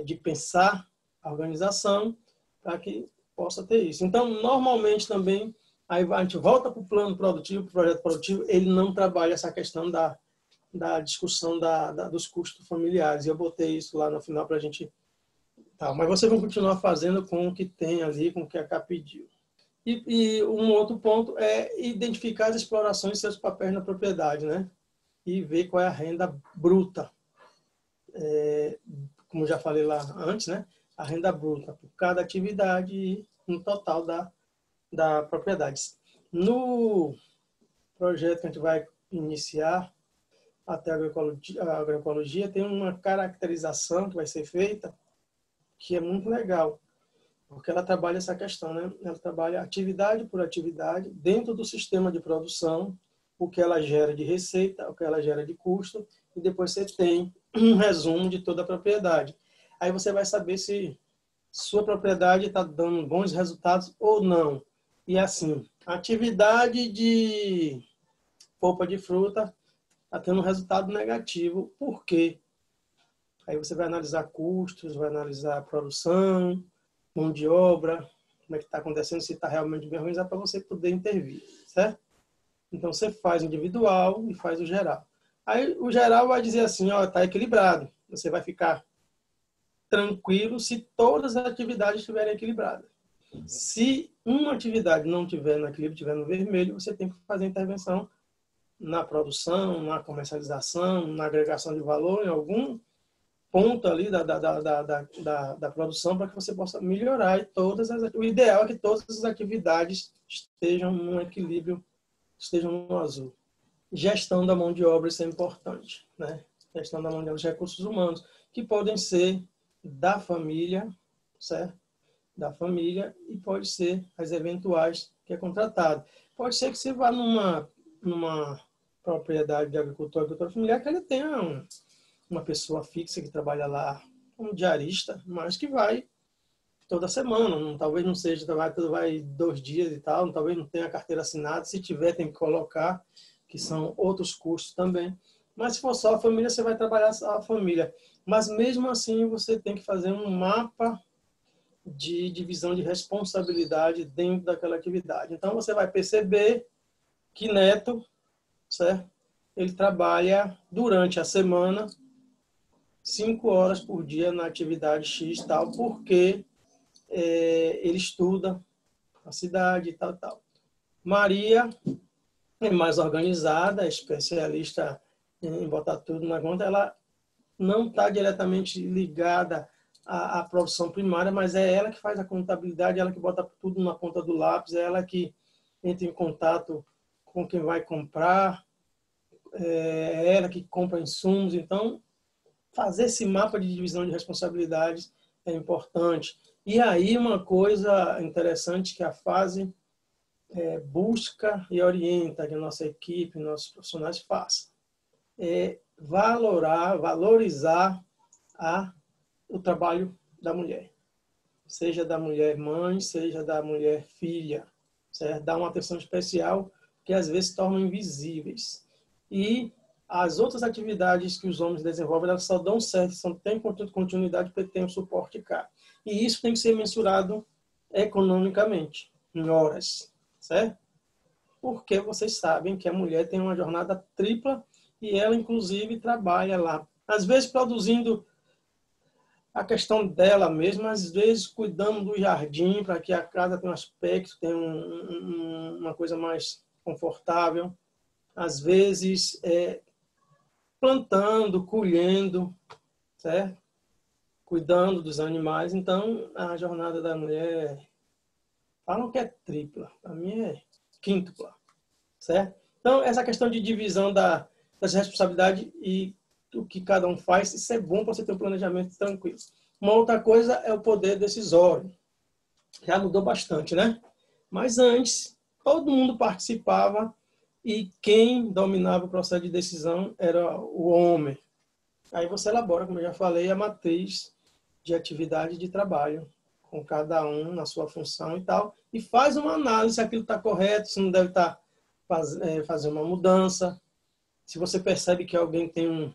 de pensar a organização para que possa ter isso. Então, normalmente também, aí a gente volta para o plano produtivo, para o projeto produtivo, ele não trabalha essa questão da discussão dos custos familiares. Eu botei isso lá no final para a gente... Tá, mas vocês vão continuar fazendo com o que tem ali, com o que a CAP pediu. E um outro ponto é identificar as explorações e seus papéis na propriedade, né? E ver qual é a renda bruta. Como já falei lá antes, né? A renda bruta por cada atividade e no total da propriedade. No projeto que a gente vai iniciar, até a agroecologia, tem uma caracterização que vai ser feita que é muito legal, porque ela trabalha essa questão, né? Ela trabalha atividade por atividade dentro do sistema de produção, o que ela gera de receita, o que ela gera de custo, e depois você tem um resumo de toda a propriedade. Aí você vai saber se sua propriedade está dando bons resultados ou não. E assim, a atividade de polpa de fruta está tendo um resultado negativo. Por quê? Aí você vai analisar custos, vai analisar a produção, mão de obra, como é que está acontecendo, se está realmente bem organizado, para você poder intervir, certo? Então, você faz o individual e faz o geral. Aí, o geral vai dizer assim, ó, está equilibrado. Você vai ficar tranquilo se todas as atividades estiverem equilibradas. Se uma atividade não estiver no equilíbrio, estiver no vermelho, você tem que fazer intervenção na produção, na comercialização, na agregação de valor, em algum ponto ali da produção para que você possa melhorar. E o ideal é que todas as atividades estejam no equilíbrio, estejam no azul. Gestão da mão de obra, isso é importante, né? Gestão da mão de obra, dos recursos humanos, que podem ser da família, certo? Da família, e pode ser as eventuais que é contratado. Pode ser que você vá numa propriedade de agricultor familiar que ele tenha uma pessoa fixa que trabalha lá, um diarista, mas que vai toda semana, talvez não seja, vai 2 dias e tal, talvez não tenha carteira assinada, se tiver tem que colocar, que são outros custos também. Mas se for só a família, você vai trabalhar só a família. Mas mesmo assim, você tem que fazer um mapa de divisão de responsabilidade dentro daquela atividade. Então, você vai perceber que Neto, certo? Ele trabalha durante a semana 5 horas por dia na atividade X tal, porque ele estuda a cidade e tal. Maria é mais organizada, é especialista em botar tudo na conta. Ela não está diretamente ligada à produção primária, mas é ela que faz a contabilidade, ela que bota tudo na ponta do lápis, é ela que entra em contato com quem vai comprar, é ela que compra insumos. Então, fazer esse mapa de divisão de responsabilidades é importante. E aí, uma coisa interessante que a fase busca e orienta que a nossa equipe, nossos profissionais façam, é valorizar o trabalho da mulher. Seja da mulher mãe, seja da mulher filha. Certo? Dar uma atenção especial, que às vezes se tornam invisíveis. E as outras atividades que os homens desenvolvem, elas só dão certo, só tem continuidade porque tem um suporte cá. E isso tem que ser mensurado economicamente, em horas, certo? Porque vocês sabem que a mulher tem uma jornada tripla e ela, inclusive, trabalha lá. Às vezes produzindo a questão dela mesma, às vezes cuidando do jardim para que a casa tenha um aspecto, tenha uma coisa mais confortável. Às vezes plantando, colhendo, certo? Cuidando dos animais. Então, a jornada da mulher, falam que é tripla, para mim é quíntupla, certo? Então, essa questão de divisão das responsabilidades e o que cada um faz, isso é bom para você ter um planejamento tranquilo. Uma outra coisa é o poder decisório. Já mudou bastante, né? Mas antes, todo mundo participava e quem dominava o processo de decisão era o homem. Aí você elabora, como eu já falei, a matriz de atividade de trabalho, com cada um na sua função e tal, e faz uma análise se aquilo está correto, se não deve estar fazer uma mudança. Se você percebe que alguém tem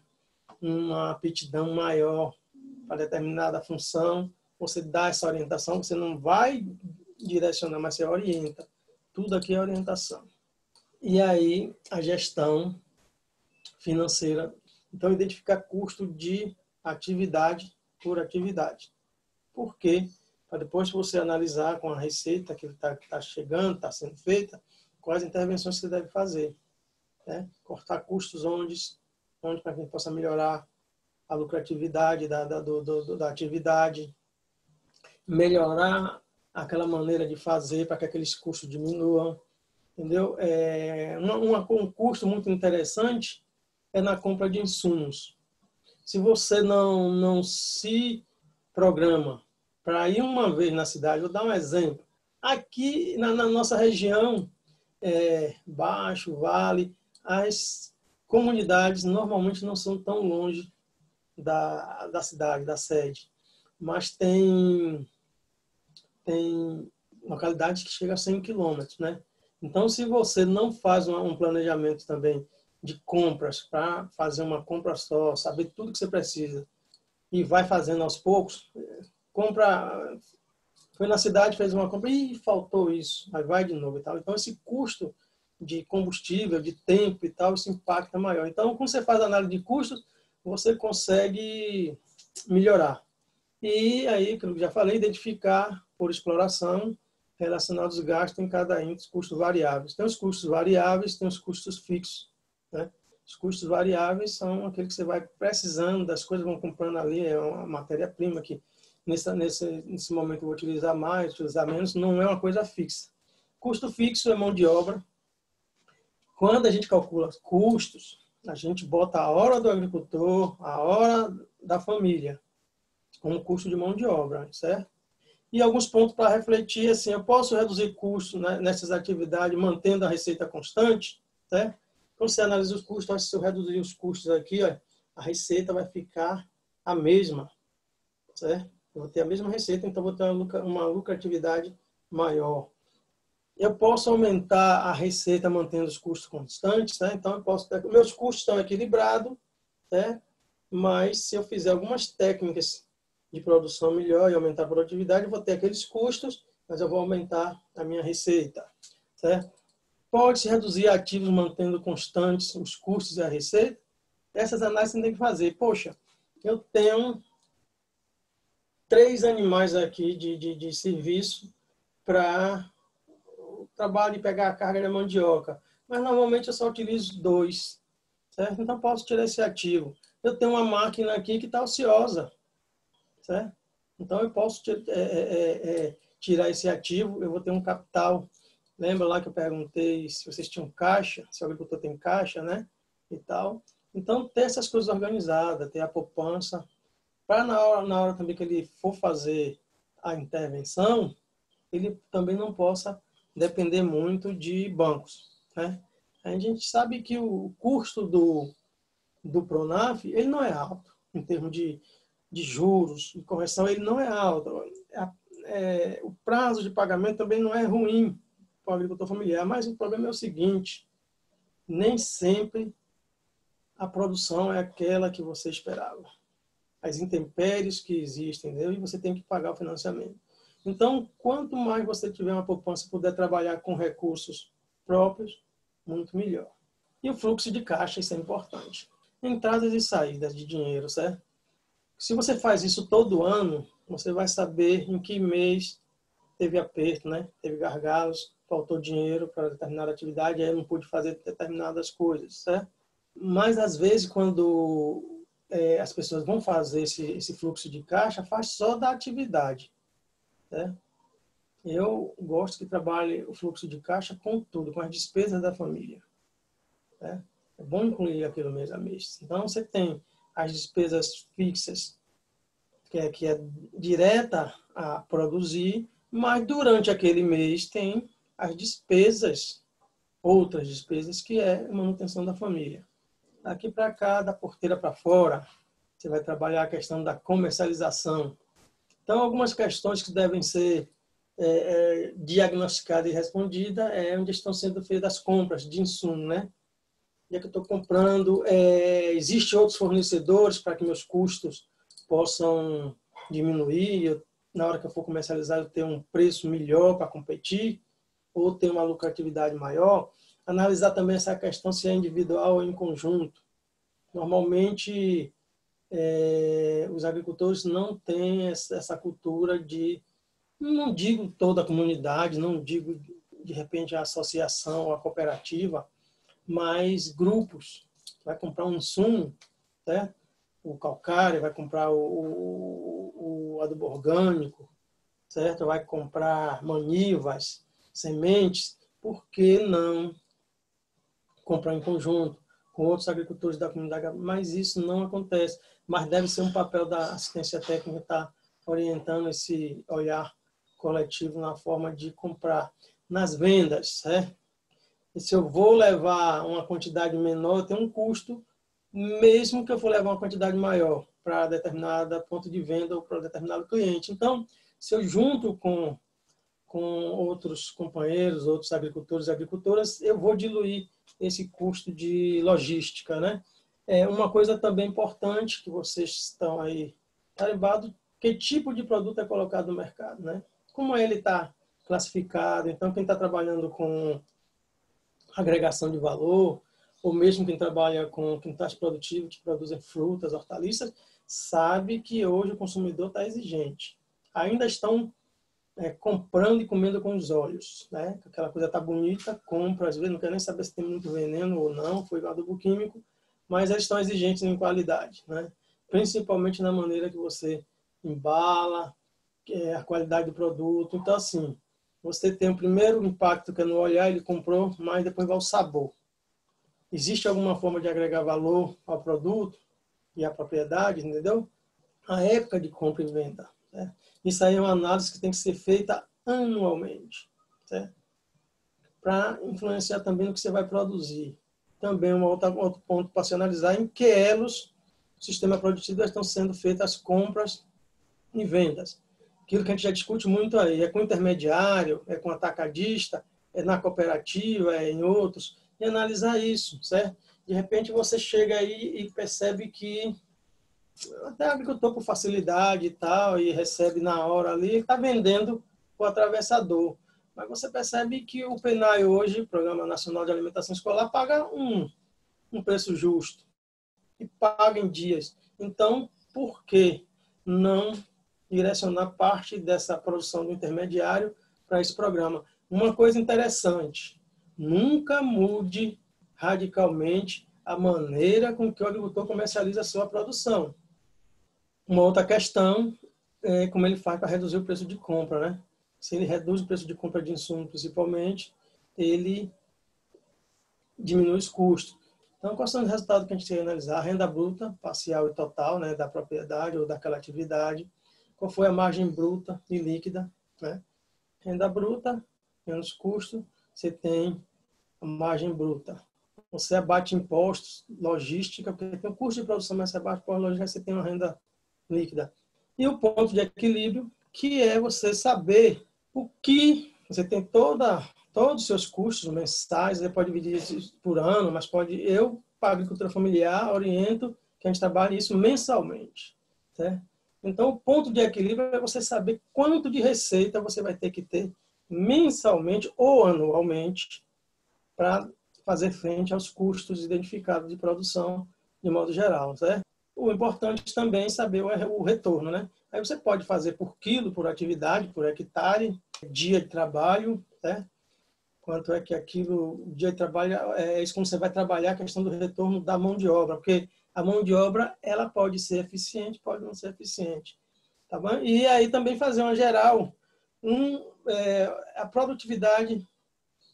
uma aptidão maior para determinada função, você dá essa orientação, você não vai direcionar, mas você orienta. Tudo aqui é orientação. E aí, a gestão financeira. Então, identificar custo de atividade por atividade. Por quê? Para depois você analisar com a receita que está chegando, está sendo feita, quais intervenções você deve fazer. Né? Cortar custos onde para que a gente possa melhorar a lucratividade da atividade, melhorar aquela maneira de fazer para que aqueles custos diminuam, entendeu? Um custo muito interessante é na compra de insumos. Se você não se programa para ir uma vez na cidade, vou dar um exemplo. Aqui na nossa região, Baixo, Vale, as comunidades normalmente não são tão longe da cidade, da sede, mas tem localidades que chegam a 100 quilômetros, né? Então, se você não faz um planejamento também de compras, para fazer uma compra só, saber tudo que você precisa, e vai fazendo aos poucos, foi na cidade, fez uma compra, e faltou isso, aí vai de novo e tal. Então, esse custo de combustível, de tempo e tal, isso impacta maior. Então, quando você faz a análise de custos, você consegue melhorar. E aí, como eu já falei, identificar por exploração relacionados aos gastos em cada índice, custos variáveis. Tem os custos variáveis, tem os custos fixos. Né? Os custos variáveis são aqueles que você vai precisando das coisas, vão comprando ali, é uma matéria-prima que nesse momento eu vou utilizar mais, utilizar menos, não é uma coisa fixa. Custo fixo é mão de obra. Quando a gente calcula custos, a gente bota a hora do agricultor, a hora da família, como custo de mão de obra, certo? E alguns pontos para refletir, assim, eu posso reduzir custos, né, nessas atividades, mantendo a receita constante, certo? Então, você analisa os custos, se eu reduzir os custos aqui, ó, a receita vai ficar a mesma, certo? Eu vou ter a mesma receita, então vou ter uma lucratividade maior. Eu posso aumentar a receita mantendo os custos constantes, né? Então, eu posso ter, meus custos estão equilibrados, certo? Mas se eu fizer algumas técnicas de produção melhor e aumentar a produtividade, eu vou ter aqueles custos, mas eu vou aumentar a minha receita, certo? Pode-se reduzir ativos mantendo constantes os custos e a receita? Essas análises você tem que fazer. Poxa, eu tenho 3 animais aqui de serviço para o trabalho de pegar a carga da mandioca, mas normalmente eu só utilizo 2, certo? Então posso tirar esse ativo. Eu tenho uma máquina aqui que está ociosa, certo? Então eu posso tirar esse ativo, eu vou ter um capital. Lembra lá que eu perguntei se vocês tinham caixa, se o agricultor tem caixa, né? E tal. Então, ter essas coisas organizadas, ter a poupança, para na hora também que ele for fazer a intervenção, ele também não possa depender muito de bancos, né? A gente sabe que o custo do Pronaf, ele não é alto, em termos de juros, de correção, ele não é alto. O prazo de pagamento também não é ruim para o agricultor familiar, mas o problema é o seguinte, nem sempre a produção é aquela que você esperava. As intempéries que existem, entendeu? E você tem que pagar o financiamento. Então, quanto mais você tiver uma poupança e puder trabalhar com recursos próprios, muito melhor. E o fluxo de caixa, isso é importante. Entradas e saídas de dinheiro, certo? Se você faz isso todo ano, você vai saber em que mês teve aperto, né? Teve gargalos, faltou dinheiro para determinada atividade, aí eu não pude fazer determinadas coisas, certo? Mas, às vezes, quando as pessoas vão fazer esse fluxo de caixa, faz só da atividade, certo? Eu gosto que trabalhe o fluxo de caixa com tudo, com as despesas da família, né? É bom incluir aquilo mês a mês. Então, você tem as despesas fixas, que é direta a produzir, mas durante aquele mês tem as despesas, outras despesas, que é a manutenção da família. Daqui para cá, da porteira para fora, você vai trabalhar a questão da comercialização. Então, algumas questões que devem ser diagnosticada e respondida onde estão sendo feitas as compras de insumo, né? Já que eu estou comprando, existem outros fornecedores para que meus custos possam diminuir, na hora que eu for comercializar eu ter um preço melhor para competir, ou ter uma lucratividade maior. Analisar também essa questão se é individual ou em conjunto. Normalmente, os agricultores não têm essa cultura de, não digo toda a comunidade, não digo de repente a associação, a cooperativa, mas grupos. Vai comprar um insumo, certo? O calcário, vai comprar o adubo orgânico, certo? Vai comprar manivas, sementes. Por que não comprar em conjunto com outros agricultores da comunidade? Mas isso não acontece. Mas deve ser um papel da assistência técnica estar orientando esse olhar coletivo na forma de comprar. Nas vendas, certo? E se eu vou levar uma quantidade menor, eu tenho um custo, mesmo que eu for levar uma quantidade maior para determinada ponto de venda ou para determinado cliente. Então, se eu junto com outros companheiros, outros agricultores e agricultoras, eu vou diluir esse custo de logística, né? Uma coisa também importante que vocês estão aí carimbados, que tipo de produto é colocado no mercado, né? Como ele está classificado. Então, quem está trabalhando com agregação de valor, ou mesmo quem trabalha com quintais produtivos, que produzem frutas, hortaliças, sabe que hoje o consumidor está exigente. Ainda estão comprando e comendo com os olhos, né? Aquela coisa está bonita, compra, às vezes não quer nem saber se tem muito veneno ou não, foi adubo químico, mas eles estão exigentes em qualidade, né? Principalmente na maneira que você embala, a qualidade do produto. Então, assim, você tem o primeiro impacto, que é no olhar, ele comprou, mas depois vai o sabor. Existe alguma forma de agregar valor ao produto e à propriedade, entendeu? A época de compra e venda, né? Isso aí é uma análise que tem que ser feita anualmente, certo? Para influenciar também no que você vai produzir. Também outro ponto para se analisar em que elos do sistema produtivo estão sendo feitas as compras e vendas. Aquilo que a gente já discute muito aí, é com intermediário, é com atacadista, é na cooperativa, é em outros, e analisar isso, certo? De repente você chega aí e percebe que até o agricultor por facilidade e tal, e recebe na hora ali, está vendendo o atravessador. Mas você percebe que o PNAE hoje, o Programa Nacional de Alimentação Escolar, paga um preço justo e paga em dias. Então, por que não direcionar parte dessa produção do intermediário para esse programa? Uma coisa interessante, nunca mude radicalmente a maneira com que o agricultor comercializa a sua produção. Uma outra questão é como ele faz para reduzir o preço de compra, né? Se ele reduz o preço de compra de insumo, principalmente, ele diminui os custos. Então, quais são os resultados que a gente tem que analisar? A renda bruta, parcial e total, né, da propriedade ou daquela atividade. Qual foi a margem bruta e líquida, né? Renda bruta, menos custo, você tem a margem bruta. Você abate impostos, logística, porque tem o custo de produção, mas você abate por logística, você tem uma renda líquida. E o ponto de equilíbrio, que é você saber o que você tem todos os seus custos mensais, você pode dividir isso por ano, mas eu, para a agricultura familiar, oriento que a gente trabalhe isso mensalmente, certo? Então, o ponto de equilíbrio é você saber quanto de receita você vai ter que ter mensalmente ou anualmente para fazer frente aos custos identificados de produção de modo geral, certo? O importante também é saber o retorno, né? Aí você pode fazer por quilo, por atividade, por hectare, dia de trabalho, certo? Quanto é que aquilo, o dia de trabalho, é isso como você vai trabalhar a questão do retorno da mão de obra, porque a mão de obra, ela pode ser eficiente, pode não ser eficiente, tá bom? E aí também fazer uma geral, a produtividade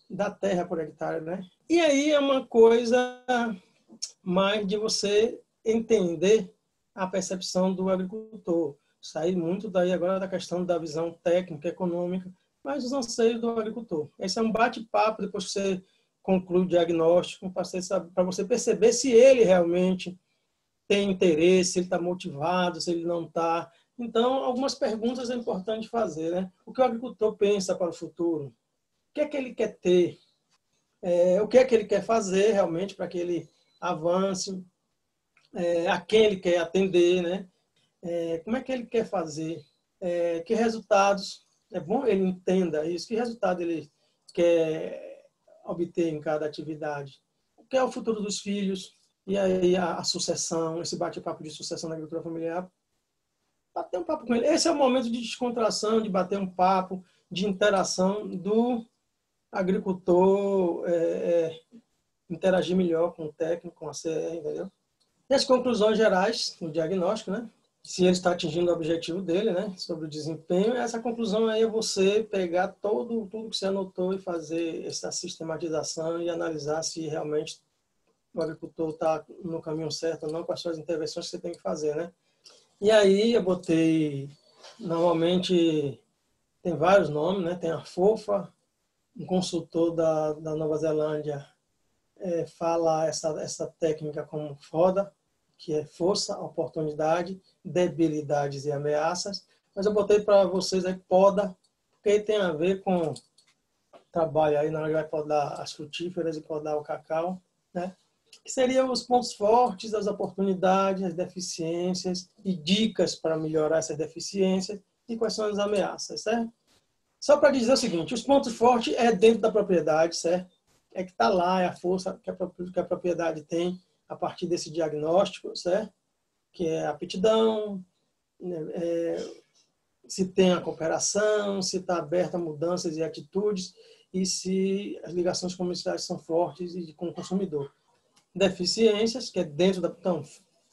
da terra por hectare, né? E aí é uma coisa mais de você entender a percepção do agricultor, sair muito daí agora da questão da visão técnica, econômica, mas os anseios do agricultor. Esse é um bate-papo depois que você conclui o diagnóstico, para você perceber se ele realmente tem interesse, se ele está motivado, se ele não está. Então, algumas perguntas é importante fazer, né? O que o agricultor pensa para o futuro? O que é que ele quer ter? O que é que ele quer fazer realmente para que ele avance? A quem ele quer atender, né? Como é que ele quer fazer? Que resultados? É bom ele entenda isso. Que resultado ele quer obter em cada atividade? O que é o futuro dos filhos? E aí a sucessão, esse bate-papo de sucessão na agricultura familiar, bater um papo com ele. Esse é o momento de descontração, de bater um papo, de interação do agricultor interagir melhor com o técnico, com a CR, entendeu? E as conclusões gerais do diagnóstico, né? Se ele está atingindo o objetivo dele, né? Sobre o desempenho, essa conclusão aí é você pegar tudo que você anotou e fazer essa sistematização e analisar se realmente o agricultor está no caminho certo ou não, quais são as intervenções que você tem que fazer, né? E aí eu botei, normalmente tem vários nomes, né? Tem a FOFA, um consultor da Nova Zelândia fala essa técnica como FODA, que é força, oportunidade, debilidades e ameaças. Mas eu botei para vocês aí PODA, porque tem a ver com trabalho aí na hora que vai podar as frutíferas e podar o cacau, né? Que seriam os pontos fortes, as oportunidades, as deficiências e dicas para melhorar essas deficiências e quais são as ameaças, certo? Só para dizer o seguinte, os pontos fortes é dentro da propriedade, certo? É que está lá, é a força que a propriedade tem a partir desse diagnóstico, certo? Que é a aptidão, se tem a cooperação, se está aberta a mudanças e atitudes e se as ligações comerciais são fortes e com o consumidor. Deficiências, que é dentro da... Então,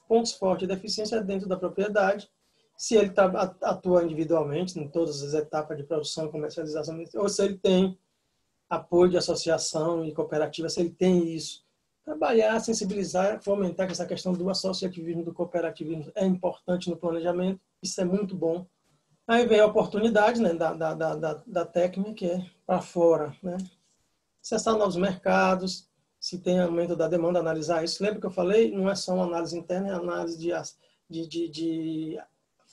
pontos fortes e deficiência é dentro da propriedade. Se ele atua individualmente em todas as etapas de produção, comercialização, ou se ele tem apoio de associação e cooperativa, se ele tem isso. Trabalhar, sensibilizar, fomentar essa questão do associativismo, do cooperativismo é importante no planejamento, isso é muito bom. Aí vem a oportunidade, né, da técnica, que é para fora, né? Acessar novos mercados, se tem aumento da demanda, analisar isso. Lembra que eu falei? Não é só uma análise interna, é análise de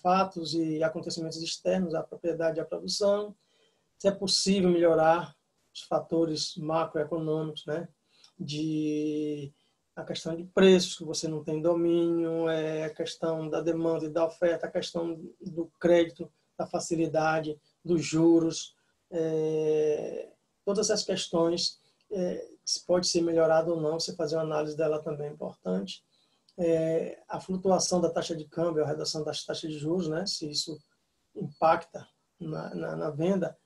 fatos e acontecimentos externos à propriedade e à produção. Se é possível melhorar os fatores macroeconômicos, né? A questão de preços, que você não tem domínio, a questão da demanda e da oferta, a questão do crédito, da facilidade, dos juros, todas essas questões, se pode ser melhorado ou não, você fazer uma análise dela também é importante. A flutuação da taxa de câmbio, a redução das taxas de juros, né? Se isso impacta na venda.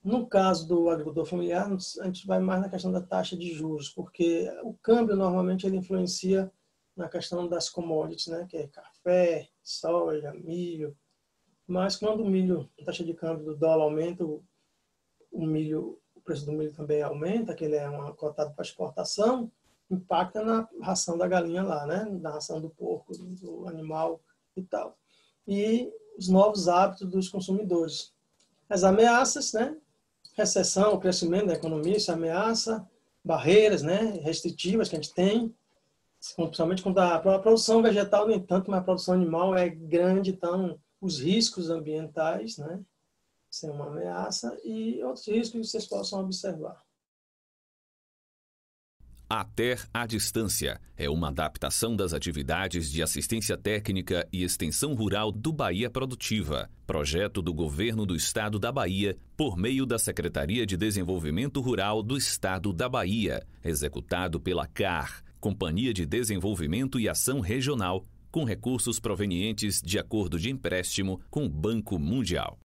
No caso do agricultor familiar, a gente vai mais na questão da taxa de juros, porque o câmbio normalmente ele influencia na questão das commodities, né? Que é café, soja, milho. Mas quando o milho, a taxa de câmbio do dólar aumenta, o preço do milho também aumenta, que ele é cotado para exportação, impacta na ração da galinha lá, né? Na ração do porco, do animal e tal. E os novos hábitos dos consumidores. As ameaças, né? Recessão, o crescimento da economia, isso ameaça, barreiras, né? Restritivas que a gente tem, principalmente quando a produção vegetal, nem tanto, mas a produção animal é grande, então os riscos ambientais, né? Isso é uma ameaça, e outros riscos que vocês possam observar.
ATER à Distância é uma adaptação das atividades de assistência técnica e extensão rural do Bahia Produtiva, projeto do Governo do Estado da Bahia, por meio da Secretaria de Desenvolvimento Rural do Estado da Bahia, executado pela CAR, Companhia de Desenvolvimento e Ação Regional, com recursos provenientes de acordo de empréstimo com o Banco Mundial.